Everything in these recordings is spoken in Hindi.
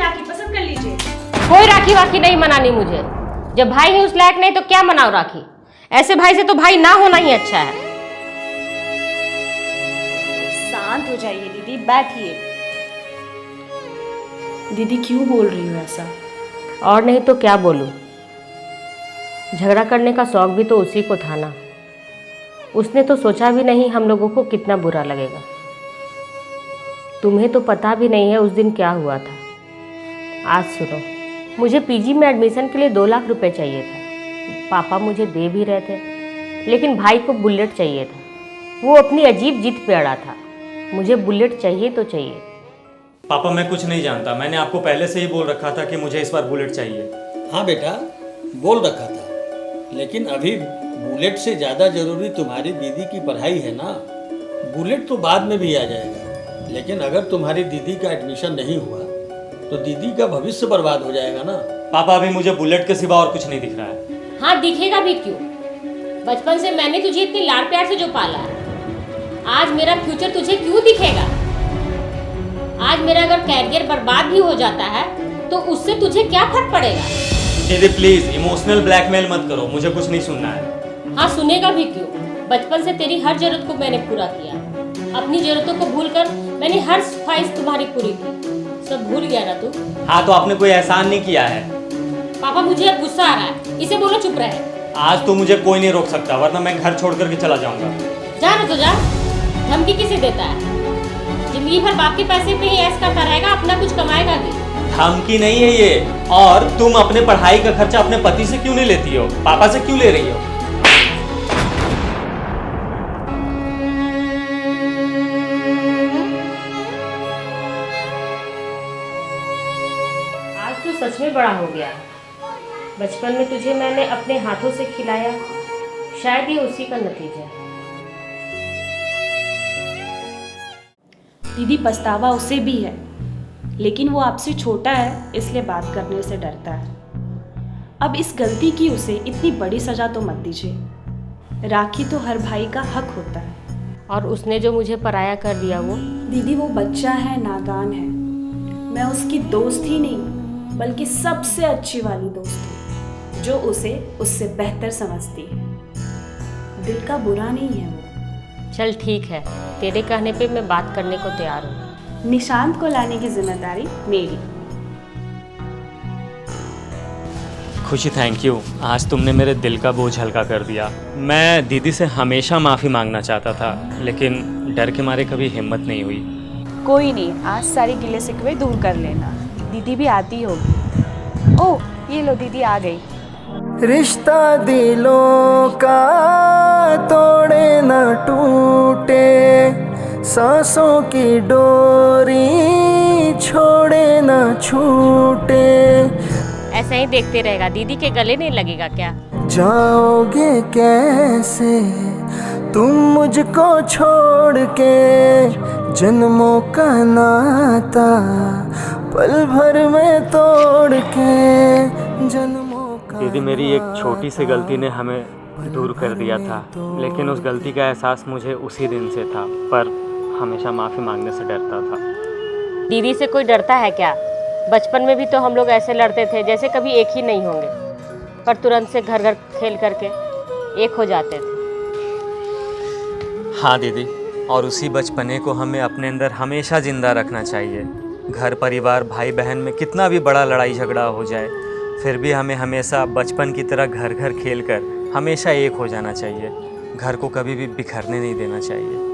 राखी पसंद कर लीजिए। कोई राखी वाखी नहीं मनानी मुझे। जब भाई ही उस लायक नहीं तो क्या मनाओ राखी। ऐसे भाई से तो भाई ना होना ही अच्छा है। शांत हो जाइए दीदी, बैठिए। दीदी क्यों बोल रही हो ऐसा? और नहीं तो क्या बोलूं। झगड़ा करने का शौक भी तो उसी को था ना। उसने तो सोचा भी नहीं हम लोगों को कितना बुरा लगेगा। तुम्हें तो पता भी नहीं है उस दिन क्या हुआ था। आज सुनो, मुझे पीजी में एडमिशन के लिए 2 लाख रुपए चाहिए था। पापा मुझे दे भी रहे थे, लेकिन भाई को बुलेट चाहिए था। वो अपनी अजीब जिद पे अड़ा था। मुझे बुलेट चाहिए तो चाहिए। पापा मैं कुछ नहीं जानता। मैंने आपको पहले से ही बोल रखा था कि मुझे इस बार बुलेट चाहिए। हाँ बेटा, बोल रखा था, लेकिन अभी बुलेट से ज़्यादा ज़रूरी तुम्हारी दीदी की पढ़ाई है ना। बुलेट तो बाद में भी आ जाएगा, लेकिन अगर तुम्हारी दीदी का एडमिशन नहीं हुआ तो दीदी का भविष्य बर्बाद हो जाएगा ना। पापा अभी मुझे बुलेट के सिवा और कुछ नहीं दिख रहा है। हाँ दिखेगा भी क्यों। बचपन से मैंने तुझे इतने लाड़ प्यार से जो पाला है, आज मेरा फ्यूचर तुझे क्यों दिखेगा। आज मेरा अगर कैरियर बर्बाद भी हो जाता है तो उससे तुझे क्या फर्क पड़ेगा। दीदी प्लीज इमोशनल ब्लैकमेल मत करो, मुझे कुछ नहीं सुनना है। हाँ सुनेगा भी क्यों। बचपन से तेरी हर जरूरत को मैंने पूरा किया। अपनी जरूरतों को भूलकर मैंने हर ख्वाहिश तुम्हारी पूरी की। सब भूल गया ना तू। हाँ तो आपने कोई एहसान नहीं किया है। पापा मुझे अब गुस्सा आ रहा है, इसे बोलो चुप रहे। आज तो मुझे कोई नहीं रोक सकता, वरना मैं घर छोड़ करके चला जाऊंगा। जा ना तो जा। धमकी किसे देता है। जिंदगी भर बाप के पैसे पे ही ऐश करता रहेगा, अपना कुछ कमाएगा भी। धमकी नहीं है ये। और तुम अपने पढ़ाई का खर्चा अपने पति से क्यों नहीं लेती हो, पापा से क्यों ले रही हो? आज तू सच में बड़ा हो गया। बचपन में तुझे मैंने अपने हाथों से खिलाया, शायद ये उसी का नतीजा है। दीदी पछतावा उसे भी है, लेकिन वो आपसे छोटा है इसलिए बात करने से डरता है। अब इस गलती की उसे इतनी बड़ी सजा तो मत दीजिए। राखी तो हर भाई का हक होता है। और उसने जो मुझे पराया कर दिया वो। दीदी वो बच्चा है, नादान है। मैं उसकी दोस्त ही नहीं बल्कि सबसे अच्छी वाली दोस्त हूँ, जो उसे उससे बेहतर समझती है। दिल का बुरा नहीं है वो। चल ठीक है, तेरे कहने पे मैं बात करने को तैयार हूँ। निशांत को लाने की जिम्मेदारी मेरी। खुशी थैंक यू। आज तुमने मेरे दिल का बोझ हल्का कर दिया। मैं दीदी से हमेशा माफ़ी मांगना चाहता था, लेकिन डर के मारे कभी हिम्मत नहीं हुई। कोई नहीं, आज सारी गिले शिकवे दूर कर लेना। दीदी भी आती होगी। ओह ये लो दीदी आ गई। रिश्ता दिलों का तोड़े न टूटे, सांसों की डोरी छोड़े न छूटे। ऐसे ही देखते रहेगा, दीदी के गले नहीं लगेगा क्या? जाओगे कैसे तुम मुझको छोड़ के, जन्मों का नाता पल भर में तोड़ के, जन्मों का। दीदी मेरी एक छोटी सी गलती ने हमें दूर कर दिया था, लेकिन उस गलती का एहसास मुझे उसी दिन से था, पर हमेशा माफ़ी मांगने से डरता था। दीदी से कोई डरता है क्या? बचपन में भी तो हम लोग ऐसे लड़ते थे जैसे कभी एक ही नहीं होंगे, पर तुरंत से घर घर खेल करके एक हो जाते थे। हाँ दीदी, और उसी बचपने को हमें अपने अंदर हमेशा ज़िंदा रखना चाहिए। घर परिवार भाई बहन में कितना भी बड़ा लड़ाई झगड़ा हो जाए, फिर भी हमें हमेशा बचपन की तरह घर घर खेल कर हमेशा एक हो जाना चाहिए। घर को कभी भी बिखरने नहीं देना चाहिए।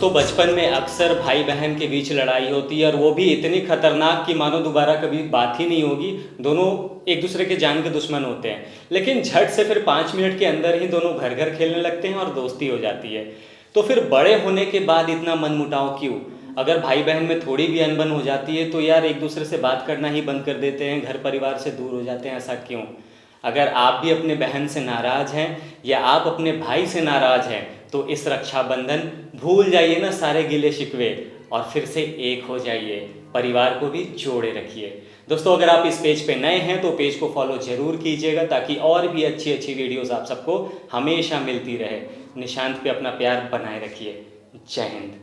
दोस्तों बचपन में अक्सर भाई बहन के बीच लड़ाई होती है और वो भी इतनी खतरनाक कि मानो दोबारा कभी बात ही नहीं होगी। दोनों एक दूसरे के जान के दुश्मन होते हैं, लेकिन झट से फिर 5 मिनट के अंदर ही दोनों घर घर खेलने लगते हैं और दोस्ती हो जाती है। तो फिर बड़े होने के बाद इतना मनमुटाव क्यों? अगर भाई बहन में थोड़ी भी अनबन हो जाती है तो यार एक दूसरे से बात करना ही बंद कर देते हैं, घर परिवार से दूर हो जाते हैं, ऐसा क्यों? अगर आप भी अपने बहन से नाराज़ हैं या आप अपने भाई से नाराज़ हैं तो इस रक्षाबंधन भूल जाइए ना सारे गिले शिकवे और फिर से एक हो जाइए, परिवार को भी जोड़े रखिए। दोस्तों अगर आप इस पेज पे नए हैं तो पेज को फॉलो ज़रूर कीजिएगा ताकि और भी अच्छी अच्छी वीडियोस आप सबको हमेशा मिलती रहे। निशांत पे अपना प्यार बनाए रखिए। जय हिंद।